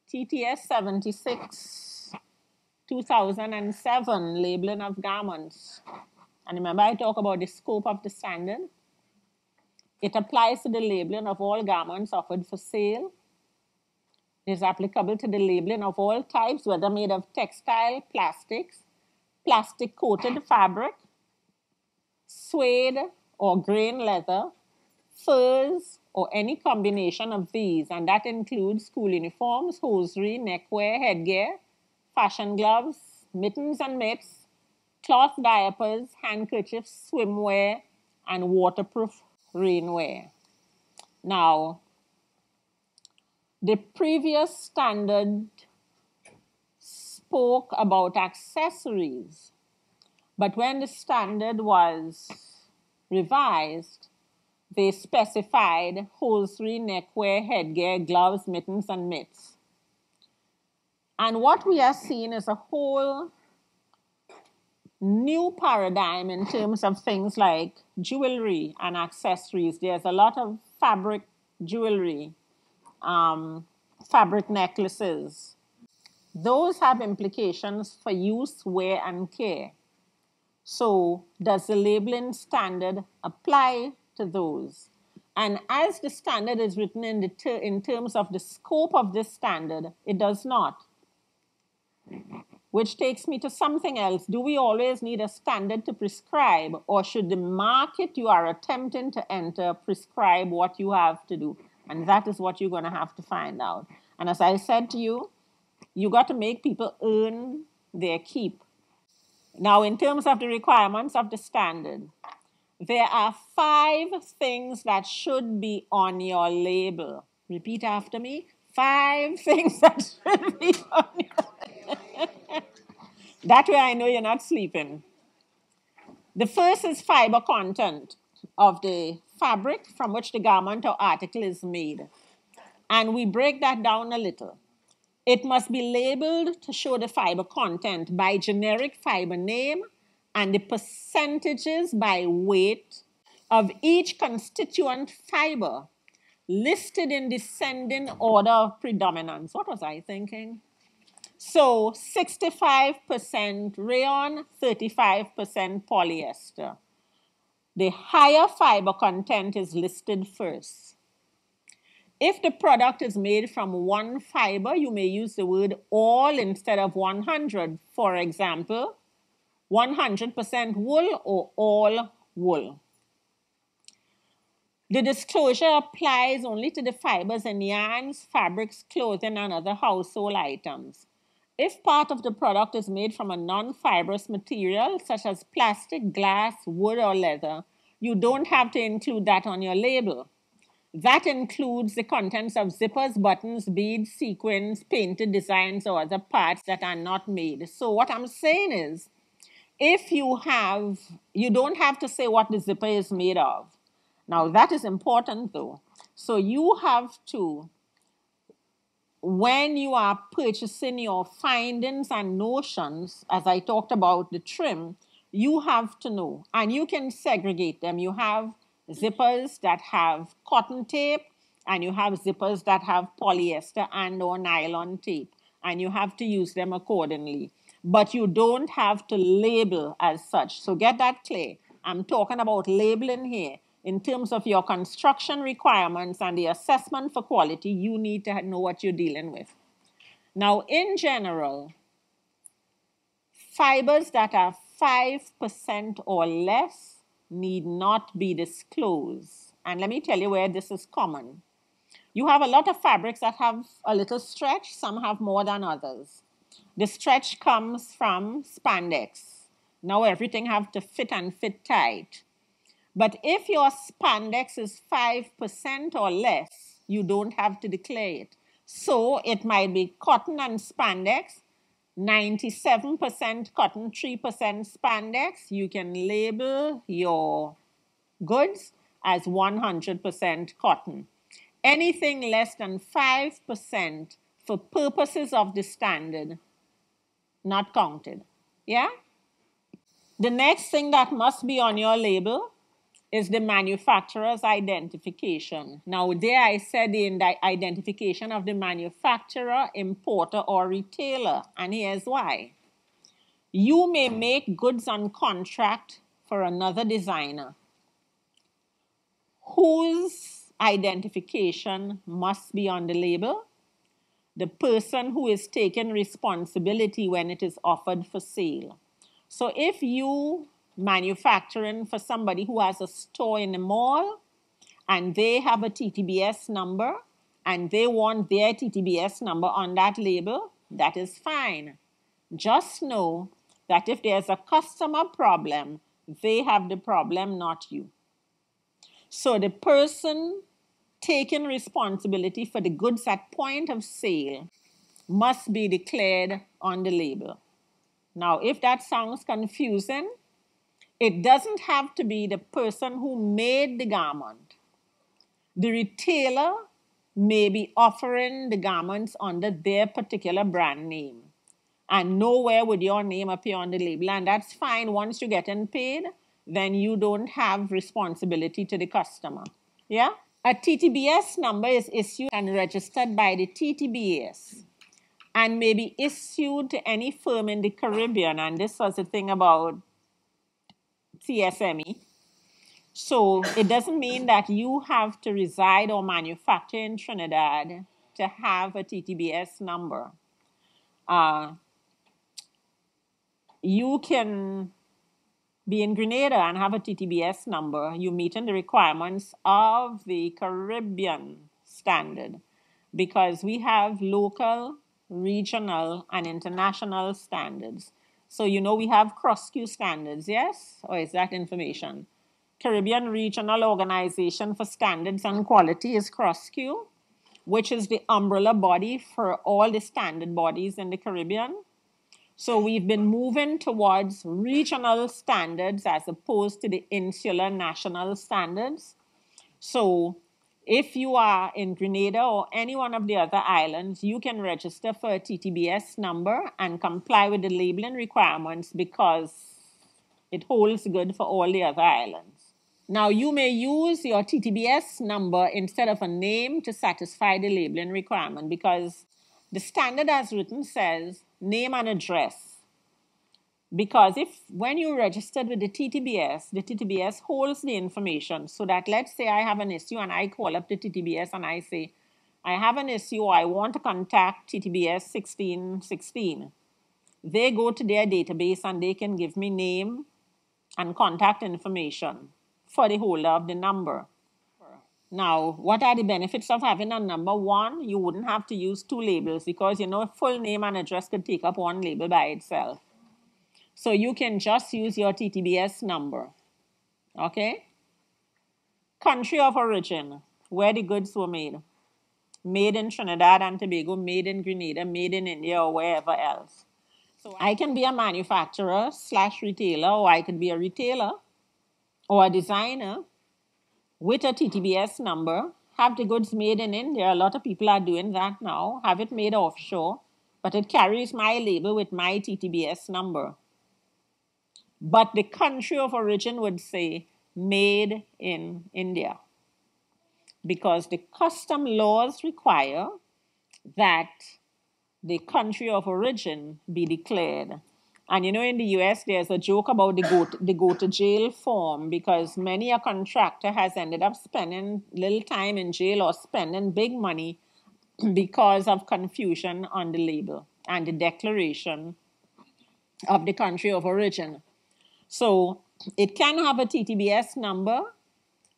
TTS 76, 2007, labeling of garments. And remember I talk about the scope of the standard? It applies to the labeling of all garments offered for sale. It is applicable to the labeling of all types, whether made of textile, plastics, plastic-coated fabric, suede or grain leather, furs, or any combination of these, and that includes school uniforms, hosiery, neckwear, headgear, fashion gloves, mittens and mitts, cloth diapers, handkerchiefs, swimwear, and waterproof rainwear. Now, the previous standard spoke about accessories, but when the standard was revised, they specified hosiery, neckwear, headgear, gloves, mittens, and mitts. And what we are seeing is a whole new paradigm in terms of things like jewelry and accessories. There's a lot of fabric jewelry, fabric necklaces. Those have implications for use, wear, and care. So does the labeling standard apply to those? And as the standard is written in terms of the scope of this standard, it does not. Which takes me to something else. Do we always need a standard to prescribe, or should the market you are attempting to enter prescribe what you have to do? And that is what you're going to have to find out. And as I said to you, you got to make people earn their keep. Now, in terms of the requirements of the standard, there are 5 things that should be on your label. Repeat after me. 5 things that should be on your label. That way I know you're not sleeping. The first is fiber content of the fabric from which the garment or article is made. And we break that down a little. It must be labeled to show the fiber content by generic fiber name and the percentages by weight of each constituent fiber listed in descending order of predominance. What was I thinking? So 65% rayon, 35% polyester. The higher fiber content is listed first. If the product is made from one fiber, you may use the word all instead of 100. For example, 100% wool or all wool. The disclosure applies only to the fibers in yarns, fabrics, clothing, and other household items. If part of the product is made from a non-fibrous material, such as plastic, glass, wood, or leather, you don't have to include that on your label. That includes the contents of zippers, buttons, beads, sequins, painted designs, or other parts that are not made. So what I'm saying is, if you don't have to say what the zipper is made of. Now, that is important, though. So you have to, when you are purchasing your findings and notions, as I talked about the trim, you have to know, and you can segregate them. You have zippers that have cotton tape, and you have zippers that have polyester and or nylon tape, and you have to use them accordingly. But you don't have to label as such. So get that clear. I'm talking about labeling here. In terms of your construction requirements and the assessment for quality, you need to know what you're dealing with. Now, in general, fibers that are 5% or less need not be disclosed. And let me tell you where this is common. You have a lot of fabrics that have a little stretch. Some have more than others. The stretch comes from spandex. Now everything have to fit and fit tight. But if your spandex is 5% or less, you don't have to declare it. So it might be cotton and spandex, 97% cotton, 3% spandex. You can label your goods as 100% cotton. Anything less than 5% for purposes of the standard, not counted. Yeah? The next thing that must be on your label is the manufacturer's identification. Now, there I said in the identification of the manufacturer, importer, or retailer, and here's why. You may make goods on contract for another designer whose identification must be on the label, the person who is taking responsibility when it is offered for sale. So if you manufacturing for somebody who has a store in the mall and they have a TTBS number and they want their TTBS number on that label, that is fine. Just know that if there's a customer problem, they have the problem, not you. So the person taking responsibility for the goods at point of sale must be declared on the label. Now, if that sounds confusing, it doesn't have to be the person who made the garment. The retailer may be offering the garments under their particular brand name. And nowhere would your name appear on the label. And that's fine. Once you get paid, then you don't have responsibility to the customer. Yeah? A TTBS number is issued and registered by the TTBS and may be issued to any firm in the Caribbean. And this was the thing about CSME. So it doesn't mean that you have to reside or manufacture in Trinidad to have a TTBS number. You can be in Grenada and have a TTBS number. You meet in the requirements of the Caribbean standard because we have local, regional, and international standards. So you know we have cross-Q standards, yes? Or is that information? Caribbean Regional Organization for Standards and Quality is cross-Q, which is the umbrella body for all the standard bodies in the Caribbean. So we've been moving towards regional standards as opposed to the insular national standards. So if you are in Grenada or any one of the other islands, you can register for a TTBS number and comply with the labeling requirements because it holds good for all the other islands. Now, you may use your TTBS number instead of a name to satisfy the labeling requirement because the standard as written says name and address. Because when you registered with the TTBS holds the information so that let's say I have an issue and I call up the TTBS and I say, I have an issue, I want to contact TTBS 1616. They go to their database and they can give me name and contact information for the holder of the number. Now, what are the benefits of having a number? One, you wouldn't have to use two labels because, full name and address could take up one label by itself. So you can just use your TTBS number, okay? Country of origin, where the goods were made. Made in Trinidad and Tobago, made in Grenada, made in India, or wherever else. So I can be a manufacturer / retailer, or I could be a retailer or a designer with a TTBS number, have the goods made in India. A lot of people are doing that now, have it made offshore, but it carries my label with my TTBS number. But the country of origin would say made in India because the custom laws require that the country of origin be declared. And in the US, there's a joke about the go to jail form because many a contractor has ended up spending little time in jail or spending big money because of confusion on the label and the declaration of the country of origin. So it can have a TTBS number,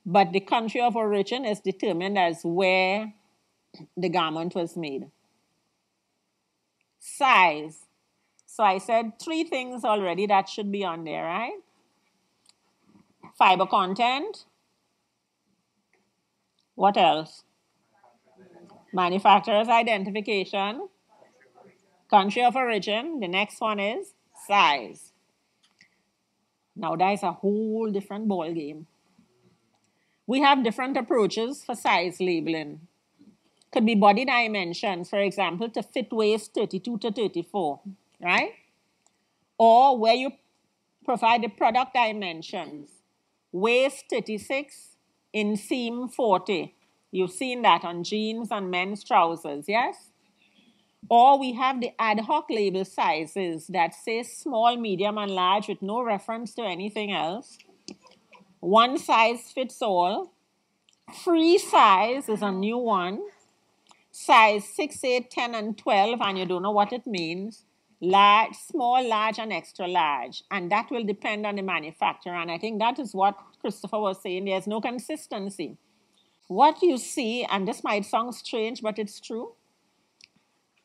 but the country of origin is determined as where the garment was made. Size. So I said 3 things already that should be on there, right? Fiber content. What else? Manufacturer's identification. Country of origin. The next one is size. Now that is a whole different ball game. We have different approaches for size labeling. Could be body dimensions, for example, to fit waist 32 to 34, right? Or where you provide the product dimensions. Waist 36, inseam 40. You've seen that on jeans and men's trousers, yes? Or we have the ad hoc label sizes that say small, medium, and large with no reference to anything else. One size fits all. Free size is a new one. Size 6, 8, 10, and 12, and you don't know what it means. Large, small, large, and extra large. And that will depend on the manufacturer. And I think that is what Christopher was saying. There's no consistency. What you see, and this might sound strange, but it's true.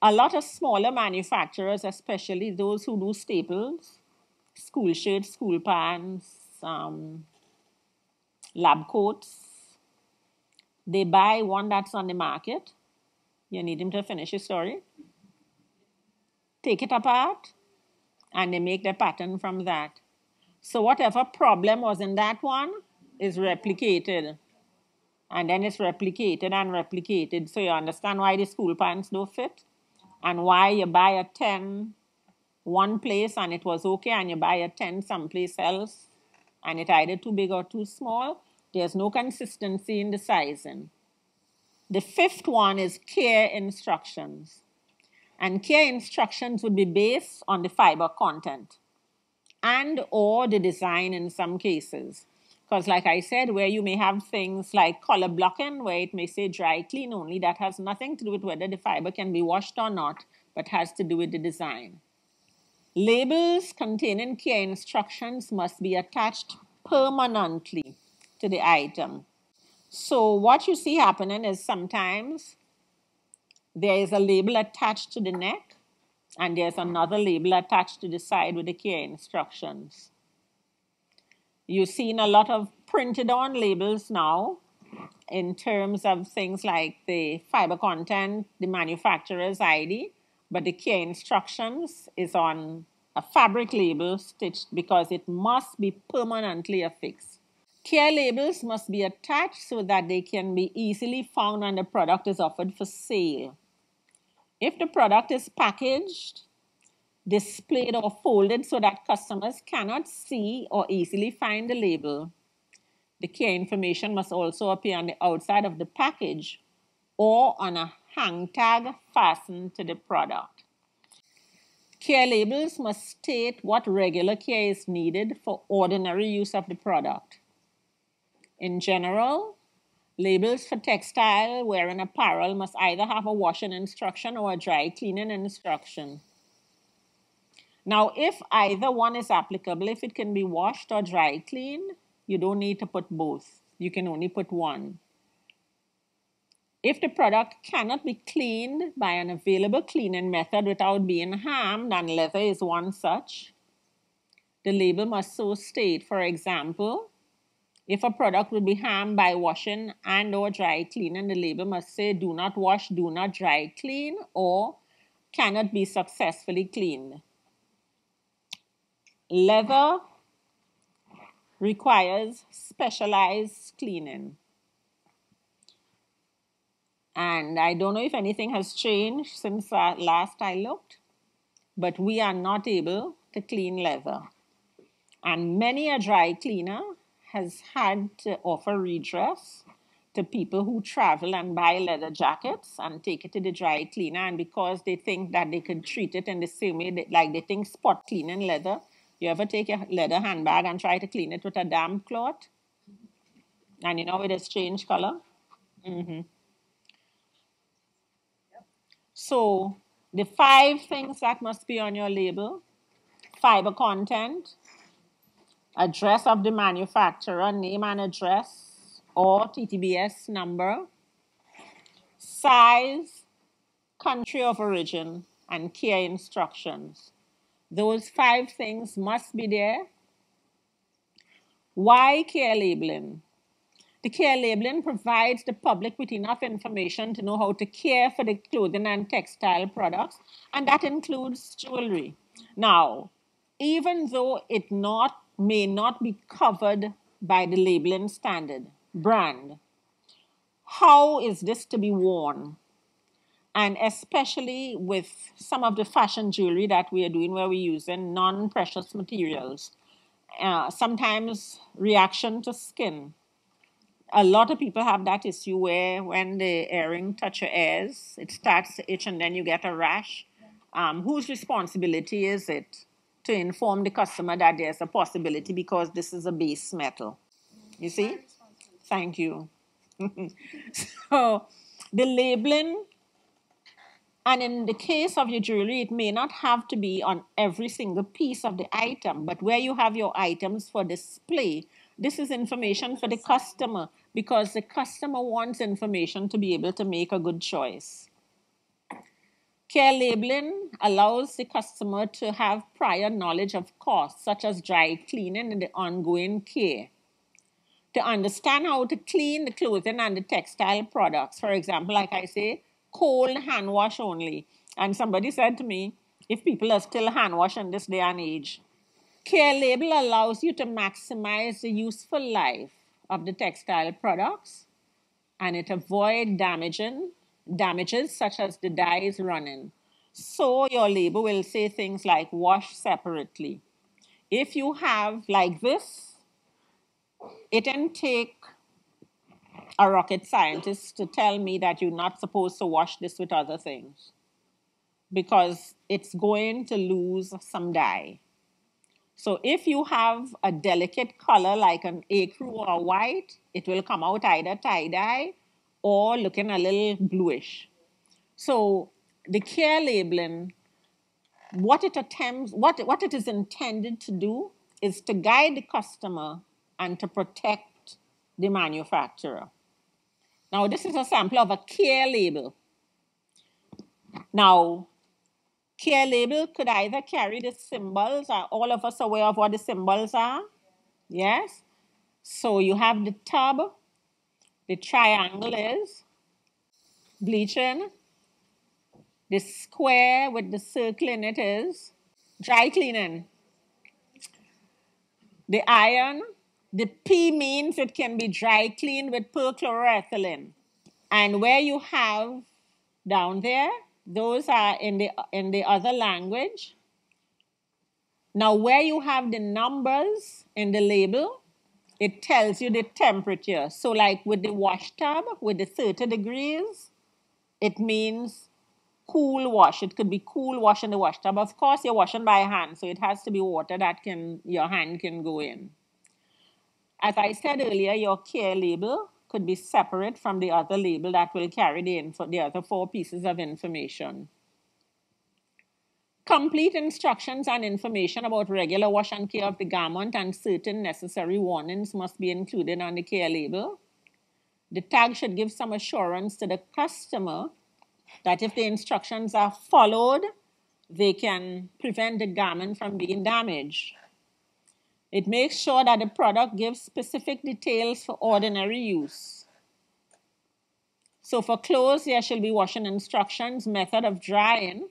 A lot of smaller manufacturers, especially those who do staples, school shirts, school pants, lab coats, they buy one that's on the market. You need him to finish his story. Take it apart, and they make the pattern from that. So whatever problem was in that one is replicated. And then it's replicated and replicated. So you understand why the school pants don't fit? And why you buy a 10 one place and it was okay, and you buy a 10 someplace else and it either too big or too small. There's no consistency in the sizing. The fifth one is care instructions. And care instructions would be based on the fiber content and or the design in some cases. Because like I said, where you may have things like color blocking, where it may say dry clean only, that has nothing to do with whether the fiber can be washed or not, but has to do with the design. Labels containing care instructions must be attached permanently to the item. So what you see happening is sometimes there is a label attached to the neck and there's another label attached to the side with the care instructions. You've seen a lot of printed on labels now in terms of things like the fiber content, the manufacturer's ID, but the care instructions is on a fabric label stitched because it must be permanently affixed. Care labels must be attached so that they can be easily found when the product is offered for sale. If the product is packaged, displayed, or folded so that customers cannot see or easily find the label, the care information must also appear on the outside of the package or on a hang tag fastened to the product. Care labels must state what regular care is needed for ordinary use of the product. In general, labels for textile, wear, and apparel must either have a washing instruction or a dry cleaning instruction. Now, if either one is applicable, if it can be washed or dry cleaned, you don't need to put both. You can only put one. If the product cannot be cleaned by an available cleaning method without being harmed, and leather is one such, the label must so state. For example, if a product would be harmed by washing and or dry cleaning, the label must say do not wash, do not dry clean, or cannot be successfully cleaned. Leather requires specialized cleaning. And I don't know if anything has changed since last I looked, but we are not able to clean leather. And many a dry cleaner has had to offer redress to people who travel and buy leather jackets and take it to the dry cleaner. And because they think that they could treat it in the same way, like they think spot cleaning leather. You ever take a leather handbag and try to clean it with a damp cloth? And you know it has changed color? Mm-hmm. So the 5 things that must be on your label: fiber content, address of the manufacturer, name and address, or TTBS number, size, country of origin, and care instructions. Those 5 things must be there. Why care labeling? The care labeling provides the public with enough information to know how to care for the clothing and textile products, and that includes jewelry. Now, even though it may not be covered by the labeling standard brand, how is this to be worn? And especially with some of the fashion jewelry that we are doing where we're using non-precious materials, sometimes reaction to skin. A lot of people have that issue where when the earring touch your ears, it starts to itch and then you get a rash. Whose responsibility is it to inform the customer that there's a possibility because this is a base metal? You see? Thank you. So the labeling, and in the case of your jewelry, it may not have to be on every single piece of the item, but where you have your items for display, this is information for the customer because the customer wants information to be able to make a good choice. Care labeling allows the customer to have prior knowledge of costs, such as dry cleaning and the ongoing care. To understand how to clean the clothing and the textile products. For example, like I say, cold hand wash only. And somebody said to me, if people are still hand washing this day and age, care label allows you to maximize the useful life of the textile products, and it avoids damages such as the dyes running. So your label will say things like wash separately. If you have like this, it can take a rocket scientist to tell me that you're not supposed to wash this with other things because it's going to lose some dye. So if you have a delicate color like an ecru or white, it will come out either tie-dye or looking a little bluish. So the care labeling, what it is intended to do is to guide the customer and to protect the manufacturer. Now, this is a sample of a care label. Now, care label could either carry the symbols. Are all of us aware of what the symbols are? Yes? So you have the tub, the triangle is bleaching, the square with the circle in it is dry cleaning, the iron, the P means it can be dry cleaned with perchloroethylene. And where you have down there, those are in the other language. Now, where you have the numbers in the label, it tells you the temperature. So, like with the wash tub, with the 30 degrees, it means cool wash. It could be cool wash in the wash tub. Of course, you're washing by hand, so it has to be water that your hand can go in. As I said earlier, your care label could be separate from the other label that will carry the other 4 pieces of information. Complete instructions and information about regular wash and care of the garment and certain necessary warnings must be included on the care label. The tag should give some assurance to the customer that if the instructions are followed, they can prevent the garment from being damaged. It makes sure that the product gives specific details for ordinary use. So for clothes, there shall be washing instructions, method of drying,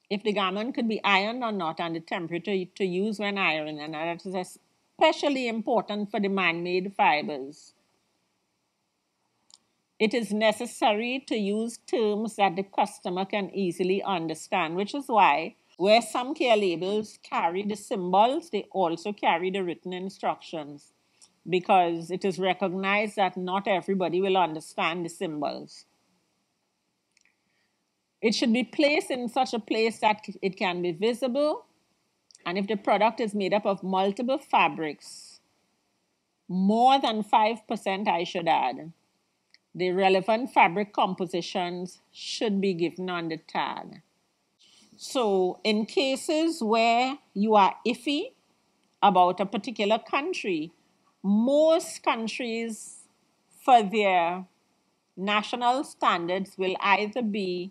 if the garment could be ironed or not, and the temperature to use when ironing. And that is especially important for the man-made fibers. It is necessary to use terms that the customer can easily understand, which is why where some care labels carry the symbols, they also carry the written instructions because it is recognized that not everybody will understand the symbols. It should be placed in such a place that it can be visible. And if the product is made up of multiple fabrics, more than 5%, I should add, the relevant fabric compositions should be given on the tag. So in cases where you are iffy about a particular country, most countries for their national standards will either be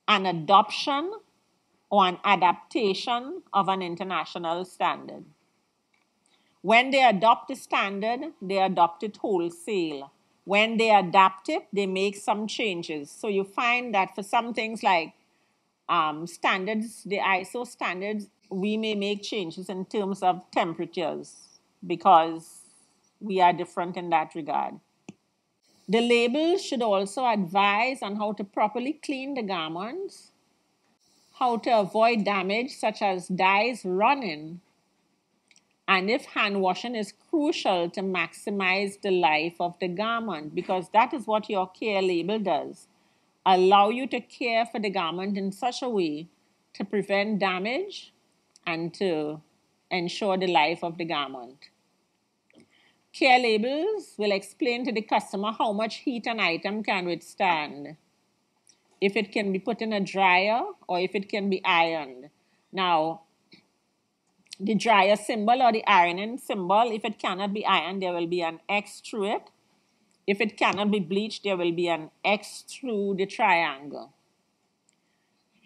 an adoption or an adaptation of an international standard. When they adopt a standard, they adopt it wholesale. When they adapt it, they make some changes. So you find that for some things like standards, the ISO standards, we may make changes in terms of temperatures because we are different in that regard. The labels should also advise on how to properly clean the garments, how to avoid damage such as dyes running, and if hand washing is crucial to maximize the life of the garment, because that is what your care label does. Allow you to care for the garment in such a way to prevent damage and to ensure the life of the garment. Care labels will explain to the customer how much heat an item can withstand, if it can be put in a dryer or if it can be ironed. Now, the dryer symbol or the ironing symbol, if it cannot be ironed, there will be an X through it. If it cannot be bleached, there will be an X through the triangle.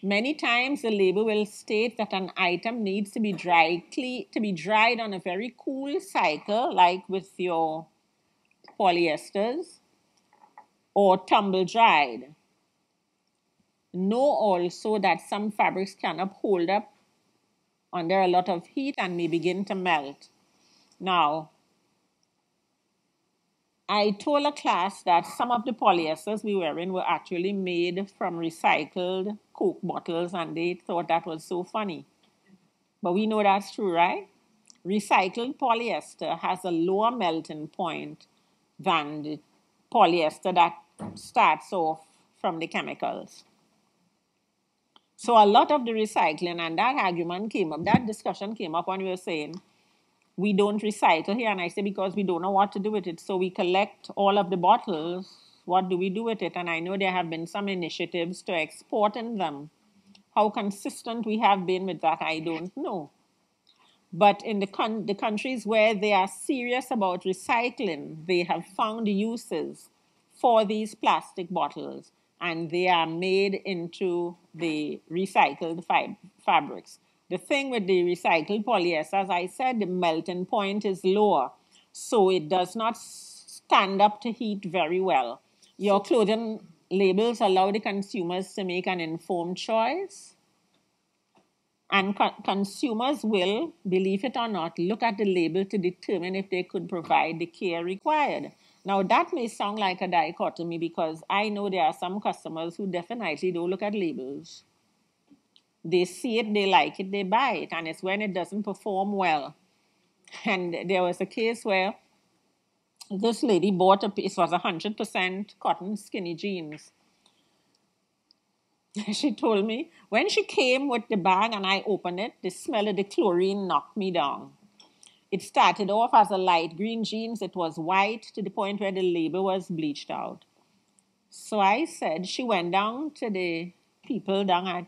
Many times the label will state that an item needs to be dried on a very cool cycle, like with your polyesters, or tumble dried. Know also that some fabrics cannot hold up under a lot of heat and may begin to melt. Now, I told a class that some of the polyesters we were in were actually made from recycled Coke bottles, and they thought that was so funny. But we know that's true, right? Recycled polyester has a lower melting point than the polyester that starts off from the chemicals. So a lot of the recycling, and that argument came up, that discussion came up when we were saying, we don't recycle here. And I say, because we don't know what to do with it. So we collect all of the bottles. What do we do with it? And I know there have been some initiatives to exporting them. How consistent we have been with that, I don't know. But in the countries where they are serious about recycling, they have found uses for these plastic bottles, and they are made into the recycled fabrics. The thing with the recycled polyester, as I said, the melting point is lower, so it does not stand up to heat very well. Your clothing labels allow the consumers to make an informed choice, and consumers will, believe it or not, look at the label to determine if they could provide the care required. Now, that may sound like a dichotomy, because I know there are some customers who definitely don't look at labels. They see it, they like it, they buy it, and it's when it doesn't perform well. And there was a case where this lady bought it was 100% cotton skinny jeans. She told me when she came with the bag and I opened it, the smell of the chlorine knocked me down. It started off as a light green jeans. It was white to the point where the label was bleached out. So I said, she went down to the people down at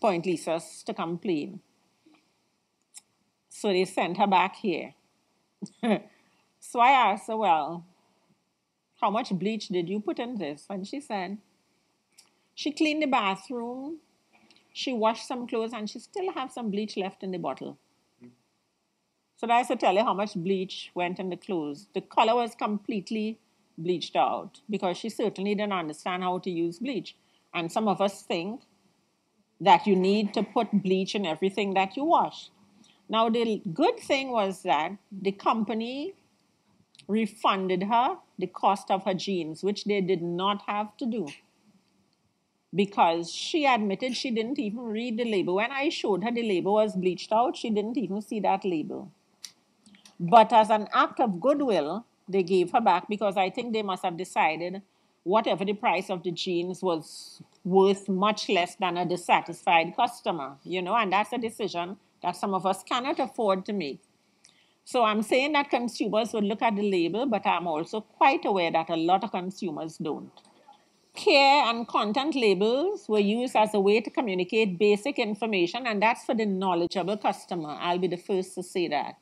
Point Lisa's to complain. So they sent her back here. So I asked her, well, how much bleach did you put in this? And she said, she cleaned the bathroom, she washed some clothes, and she still have some bleach left in the bottle. So that's to tell you how much bleach went in the clothes. The color was completely bleached out because she certainly didn't understand how to use bleach. And some of us think that you need to put bleach in everything that you wash. Now, the good thing was that the company refunded her the cost of her jeans, which they did not have to do, because she admitted she didn't even read the label. When I showed her the label was bleached out, she didn't even see that label. But as an act of goodwill, they gave her back, because I think they must have decided whatever the price of the jeans was worth much less than a dissatisfied customer, and that's a decision that some of us cannot afford to make. So I'm saying that consumers would look at the label, but I'm also quite aware that a lot of consumers don't. Care and content labels were used as a way to communicate basic information, and that's for the knowledgeable customer. I'll be the first to say that.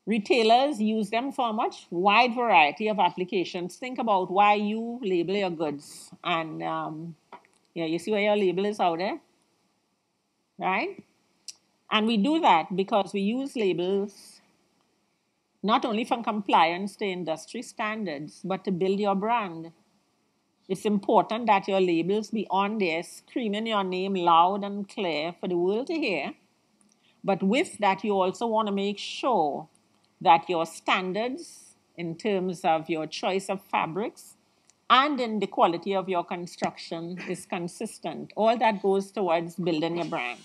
Retailers use them for a much wide variety of applications. Think about why you label your goods. And you see where your label is out there, right? And we do that because we use labels not only for compliance to industry standards, but to build your brand. It's important that your labels be on there screaming your name loud and clear for the world to hear. But with that, you also want to make sure that your standards in terms of your choice of fabrics and in the quality of your construction is consistent. All that goes towards building your brand.